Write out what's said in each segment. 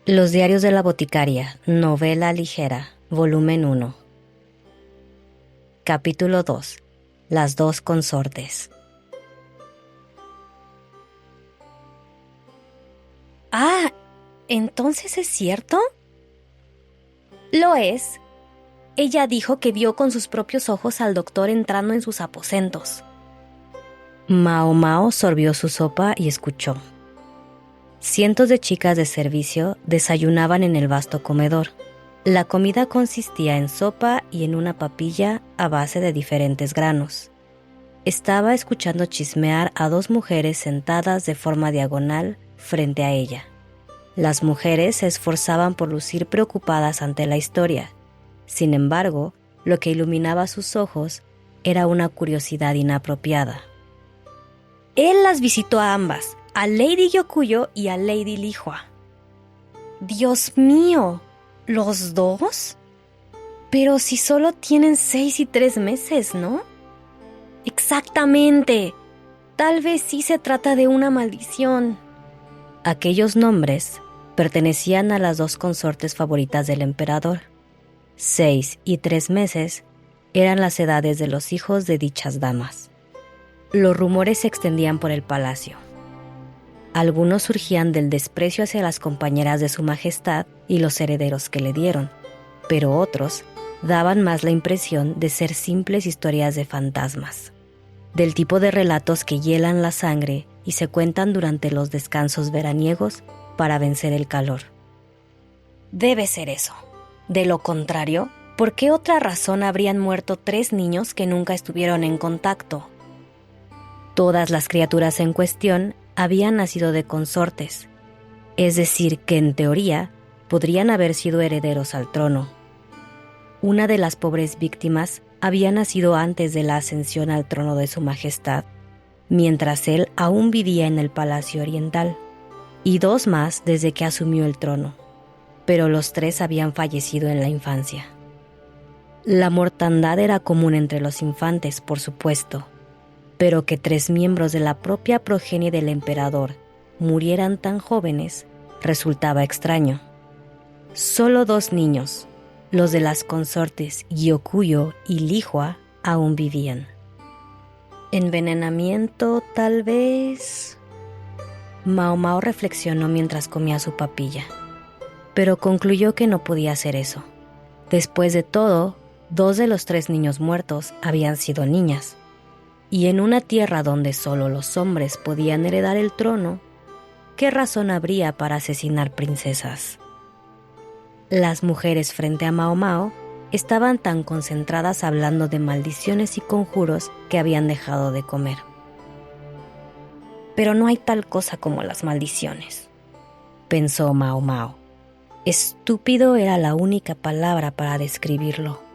Los diarios de la boticaria, novela ligera, volumen 1. Capítulo 2. Las dos consortes. Ah, ¿entonces es cierto? Lo es. Ella dijo que vio con sus propios ojos al doctor entrando en sus aposentos. Mao Mao sorbió su sopa y escuchó. Cientos de chicas de servicio desayunaban en el vasto comedor. La comida consistía en sopa y en una papilla a base de diferentes granos. Estaba escuchando chismear a dos mujeres sentadas de forma diagonal frente a ella. Las mujeres se esforzaban por lucir preocupadas ante la historia. Sin embargo, lo que iluminaba sus ojos era una curiosidad inapropiada. Él las visitó a ambas, a Lady Gyokuyo y a Lady Li Hua. ¡Dios mío! ¿Los dos? Pero si solo tienen 6 y 3 meses, ¿no? ¡Exactamente! Tal vez sí se trata de una maldición. Aquellos nombres pertenecían a las dos consortes favoritas del emperador. 6 y 3 meses eran las edades de los hijos de dichas damas. Los rumores se extendían por el palacio. Algunos surgían del desprecio hacia las compañeras de su majestad y los herederos que le dieron, pero otros daban más la impresión de ser simples historias de fantasmas, del tipo de relatos que hielan la sangre y se cuentan durante los descansos veraniegos para vencer el calor. Debe ser eso. De lo contrario, ¿por qué otra razón habrían muerto 3 niños que nunca estuvieron en contacto? Todas las criaturas en cuestión habían nacido de consortes, es decir, que en teoría podrían haber sido herederos al trono. Una de las pobres víctimas había nacido antes de la ascensión al trono de su majestad, mientras él aún vivía en el Palacio Oriental, y 2 más desde que asumió el trono, pero los 3 habían fallecido en la infancia. La mortandad era común entre los infantes, por supuesto, pero que 3 miembros de la propia progenie del emperador murieran tan jóvenes resultaba extraño. Solo 2 niños, los de las consortes Gyokuyo y Li Hua, aún vivían. ¿Envenenamiento, tal vez? Mao Mao reflexionó mientras comía su papilla, pero concluyó que no podía hacer eso. Después de todo, 2 de los 3 niños muertos habían sido niñas. Y en una tierra donde solo los hombres podían heredar el trono, ¿qué razón habría para asesinar princesas? Las mujeres frente a Mao Mao estaban tan concentradas hablando de maldiciones y conjuros que habían dejado de comer. Pero no hay tal cosa como las maldiciones, pensó Mao Mao. Estúpido era la única palabra para describirlo.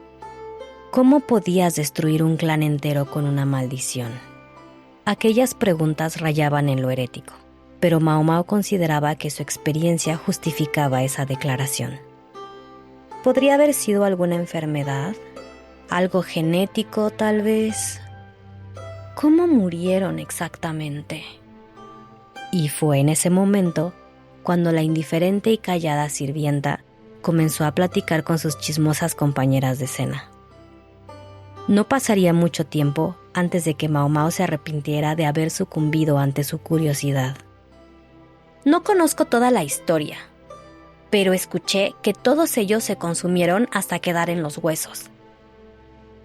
¿Cómo podías destruir un clan entero con una maldición? Aquellas preguntas rayaban en lo herético, pero Mao Mao consideraba que su experiencia justificaba esa declaración. ¿Podría haber sido alguna enfermedad? ¿Algo genético, tal vez? ¿Cómo murieron exactamente? Y fue en ese momento cuando la indiferente y callada sirvienta comenzó a platicar con sus chismosas compañeras de cena. No pasaría mucho tiempo antes de que Mao Mao se arrepintiera de haber sucumbido ante su curiosidad. No conozco toda la historia, pero escuché que todos ellos se consumieron hasta quedar en los huesos.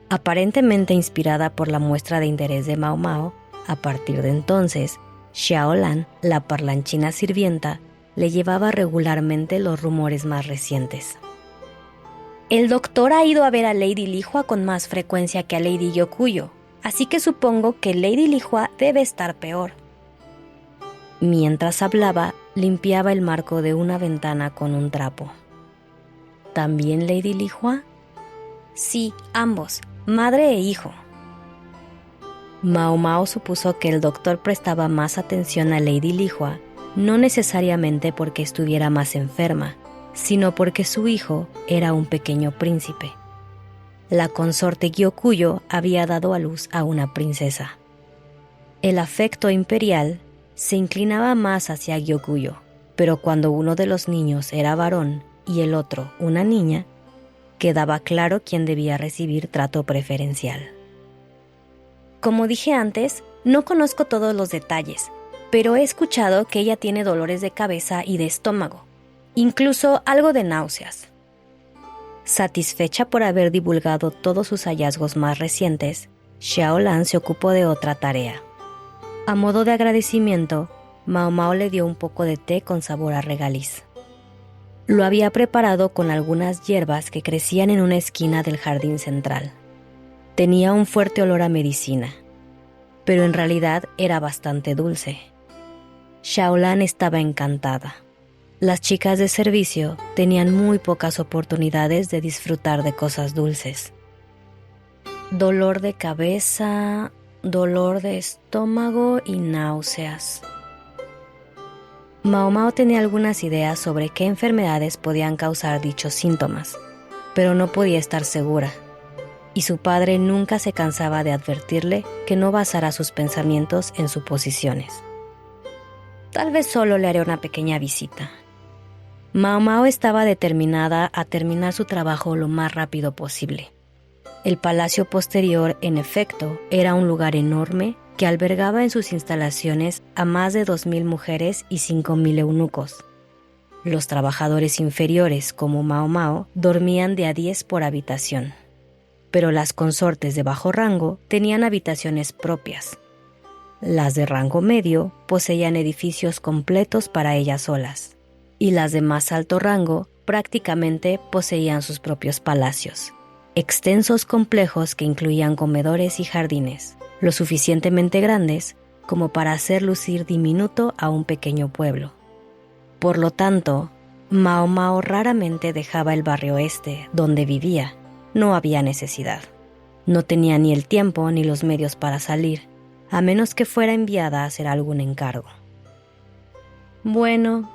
Aparentemente inspirada por la muestra de interés de Mao Mao, a partir de entonces, Xiaolan, la parlanchina sirvienta, le llevaba regularmente los rumores más recientes. El doctor ha ido a ver a Lady Li Hua con más frecuencia que a Lady Gyokuyo, así que supongo que Lady Li Hua debe estar peor. Mientras hablaba, limpiaba el marco de una ventana con un trapo. ¿También Lady Li Hua? Sí, ambos, madre e hijo. Mao Mao supuso que el doctor prestaba más atención a Lady Li Hua, no necesariamente porque estuviera más enferma, sino porque su hijo era un pequeño príncipe. La consorte Gyokuyo había dado a luz a una princesa. El afecto imperial se inclinaba más hacia Gyokuyo, pero cuando uno de los niños era varón y el otro una niña, quedaba claro quién debía recibir trato preferencial. Como dije antes, no conozco todos los detalles, pero he escuchado que ella tiene dolores de cabeza y de estómago, incluso algo de náuseas. Satisfecha por haber divulgado todos sus hallazgos más recientes, Xiaolan se ocupó de otra tarea. A modo de agradecimiento, Mao Mao le dio un poco de té con sabor a regaliz. Lo había preparado con algunas hierbas que crecían en una esquina del jardín central. Tenía un fuerte olor a medicina, pero en realidad era bastante dulce. Xiaolan estaba encantada. Las chicas de servicio tenían muy pocas oportunidades de disfrutar de cosas dulces. Dolor de cabeza, dolor de estómago y náuseas. Mao Mao tenía algunas ideas sobre qué enfermedades podían causar dichos síntomas, pero no podía estar segura, y su padre nunca se cansaba de advertirle que no basara sus pensamientos en suposiciones. Tal vez solo le haré una pequeña visita. Mao Mao estaba determinada a terminar su trabajo lo más rápido posible. El palacio posterior, en efecto, era un lugar enorme que albergaba en sus instalaciones a más de 2,000 mujeres y 5,000 eunucos. Los trabajadores inferiores, como Mao Mao, dormían de a 10 por habitación, pero las consortes de bajo rango tenían habitaciones propias. Las de rango medio poseían edificios completos para ellas solas, y las de más alto rango prácticamente poseían sus propios palacios, extensos complejos que incluían comedores y jardines, lo suficientemente grandes como para hacer lucir diminuto a un pequeño pueblo. Por lo tanto, Mao Mao raramente dejaba el barrio este, donde vivía. No había necesidad. No tenía ni el tiempo ni los medios para salir, a menos que fuera enviada a hacer algún encargo. Bueno,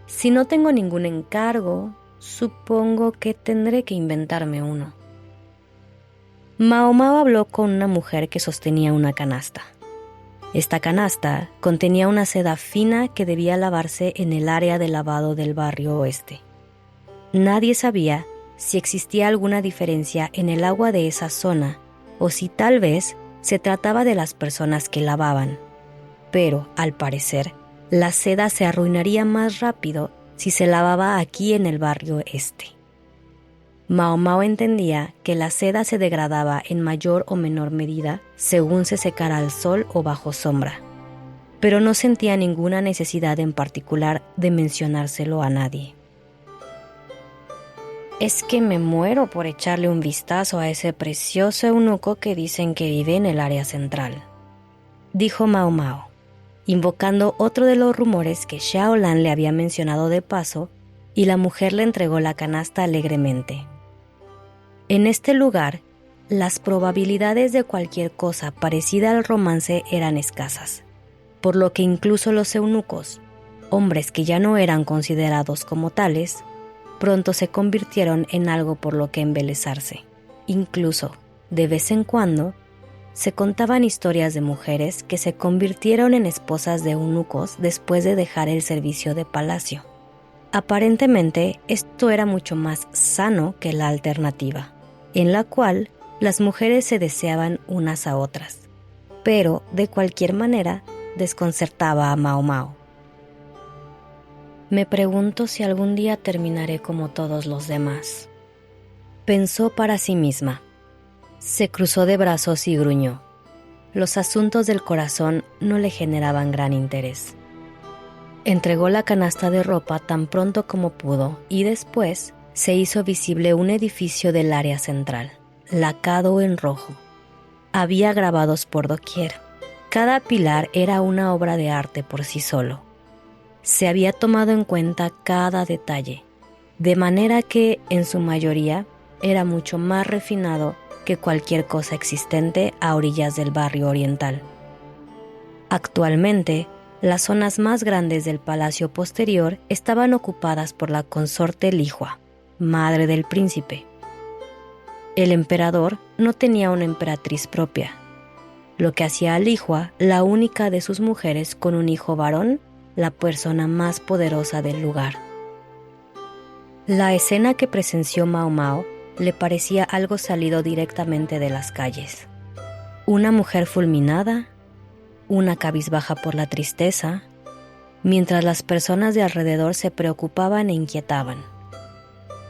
si no tengo ningún encargo, supongo que tendré que inventarme uno. Mao Mao habló con una mujer que sostenía una canasta. Esta canasta contenía una seda fina que debía lavarse en el área de lavado del barrio oeste. Nadie sabía si existía alguna diferencia en el agua de esa zona o si tal vez se trataba de las personas que lavaban. Pero, al parecer, la seda se arruinaría más rápido si se lavaba aquí en el barrio este. Mao Mao entendía que la seda se degradaba en mayor o menor medida según se secara al sol o bajo sombra, pero no sentía ninguna necesidad en particular de mencionárselo a nadie. Es que me muero por echarle un vistazo a ese precioso eunuco que dicen que vive en el área central, dijo Mao Mao, invocando otro de los rumores que Xiaolan le había mencionado de paso, y la mujer le entregó la canasta alegremente. En este lugar, las probabilidades de cualquier cosa parecida al romance eran escasas, por lo que incluso los eunucos, hombres que ya no eran considerados como tales, pronto se convirtieron en algo por lo que embelezarse. Incluso, de vez en cuando, se contaban historias de mujeres que se convirtieron en esposas de eunucos después de dejar el servicio de palacio. Aparentemente, esto era mucho más sano que la alternativa, en la cual las mujeres se deseaban unas a otras, pero de cualquier manera desconcertaba a Mao Mao. Me pregunto si algún día terminaré como todos los demás, pensó para sí misma. Se cruzó de brazos y gruñó. Los asuntos del corazón no le generaban gran interés. Entregó la canasta de ropa tan pronto como pudo y después se hizo visible un edificio del área central, lacado en rojo. Había grabados por doquier. Cada pilar era una obra de arte por sí solo. Se había tomado en cuenta cada detalle, de manera que, en su mayoría, era mucho más refinado que cualquier cosa existente a orillas del barrio oriental. Actualmente, las zonas más grandes del palacio posterior estaban ocupadas por la consorte Lihua, madre del príncipe. El emperador no tenía una emperatriz propia, lo que hacía a Lihua la única de sus mujeres con un hijo varón la persona más poderosa del lugar. La escena que presenció Mao Mao le parecía algo salido directamente de las calles. Una mujer fulminada, una cabizbaja por la tristeza, mientras las personas de alrededor se preocupaban e inquietaban,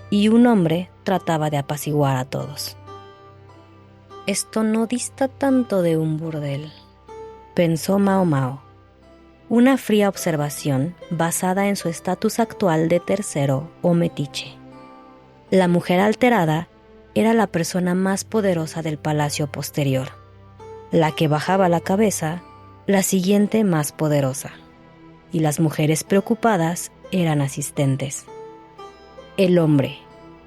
y un hombre trataba de apaciguar a todos. Esto no dista tanto de un burdel, pensó Mao Mao. Una fría observación basada en su estatus actual de tercero o metiche. La mujer alterada era la persona más poderosa del palacio posterior. La que bajaba la cabeza, la siguiente más poderosa. Y las mujeres preocupadas eran asistentes. El hombre,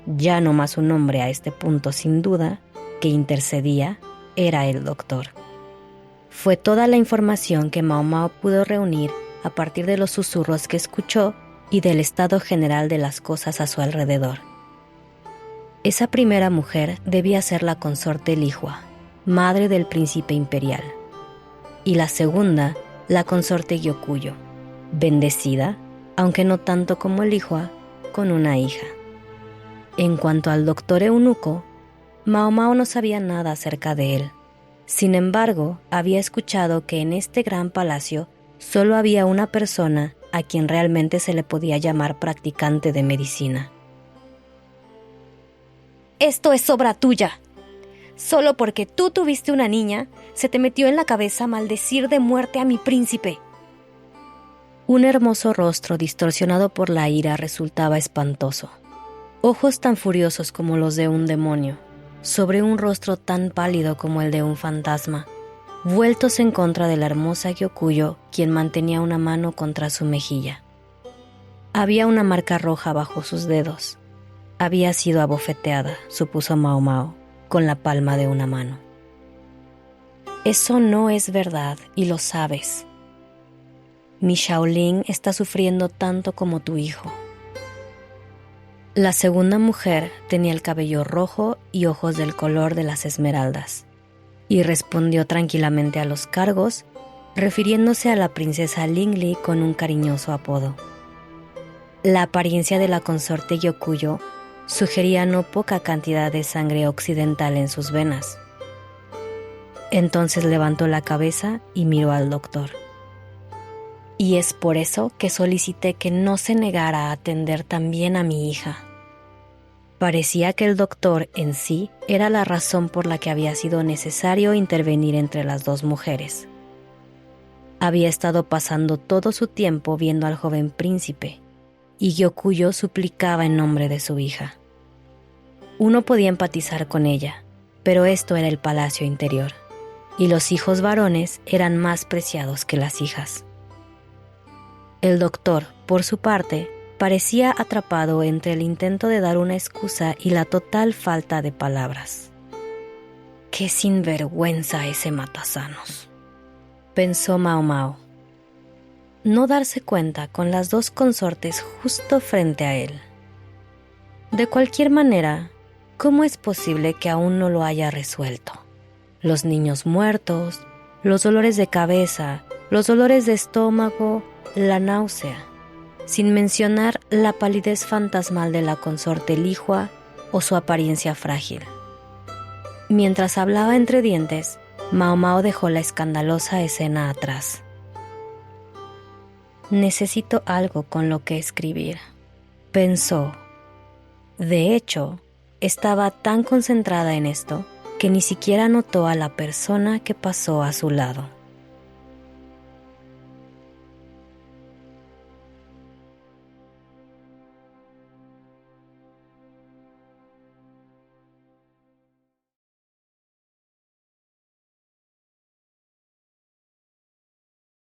ya no más un hombre a este punto sin duda, que intercedía, era el doctor. Fue toda la información que Mao Mao pudo reunir a partir de los susurros que escuchó y del estado general de las cosas a su alrededor. Esa primera mujer debía ser la consorte Lihua, madre del príncipe imperial, y la segunda, la consorte Gyokuyo, bendecida, aunque no tanto como Lihua, con una hija. En cuanto al doctor eunuco, Mao Mao no sabía nada acerca de él. Sin embargo, había escuchado que en este gran palacio solo había una persona a quien realmente se le podía llamar practicante de medicina. Esto es obra tuya. Solo porque tú tuviste una niña, se te metió en la cabeza maldecir de muerte a mi príncipe. Un hermoso rostro distorsionado por la ira resultaba espantoso. Ojos tan furiosos como los de un demonio, sobre un rostro tan pálido como el de un fantasma, vueltos en contra de la hermosa Gyokuyo, quien mantenía una mano contra su mejilla. Había una marca roja bajo sus dedos. Había sido abofeteada, supuso Mao Mao, con la palma de una mano. Eso no es verdad, y lo sabes. Mi Shaolin está sufriendo tanto como tu hijo. La segunda mujer tenía el cabello rojo y ojos del color de las esmeraldas, y respondió tranquilamente a los cargos, refiriéndose a la princesa Lingli con un cariñoso apodo. La apariencia de la consorte Gyokuyo sugería no poca cantidad de sangre occidental en sus venas. Entonces levantó la cabeza y miró al doctor. Y es por eso que solicité que no se negara a atender también a mi hija. Parecía que el doctor en sí era la razón por la que había sido necesario intervenir entre las dos mujeres. Había estado pasando todo su tiempo viendo al joven príncipe, y Gyokuyo suplicaba en nombre de su hija. Uno podía empatizar con ella, pero esto era el palacio interior, y los hijos varones eran más preciados que las hijas. El doctor, por su parte, parecía atrapado entre el intento de dar una excusa y la total falta de palabras. ¡Qué sinvergüenza ese matasanos!, pensó Mao Mao. No darse cuenta con las dos consortes justo frente a él. De cualquier manera, ¿cómo es posible que aún no lo haya resuelto? Los niños muertos, los dolores de cabeza, los dolores de estómago, la náusea, sin mencionar la palidez fantasmal de la consorte Lihua o su apariencia frágil. Mientras hablaba entre dientes, Mao Mao dejó la escandalosa escena atrás. Necesito algo con lo que escribir, pensó. De hecho, estaba tan concentrada en esto que ni siquiera notó a la persona que pasó a su lado.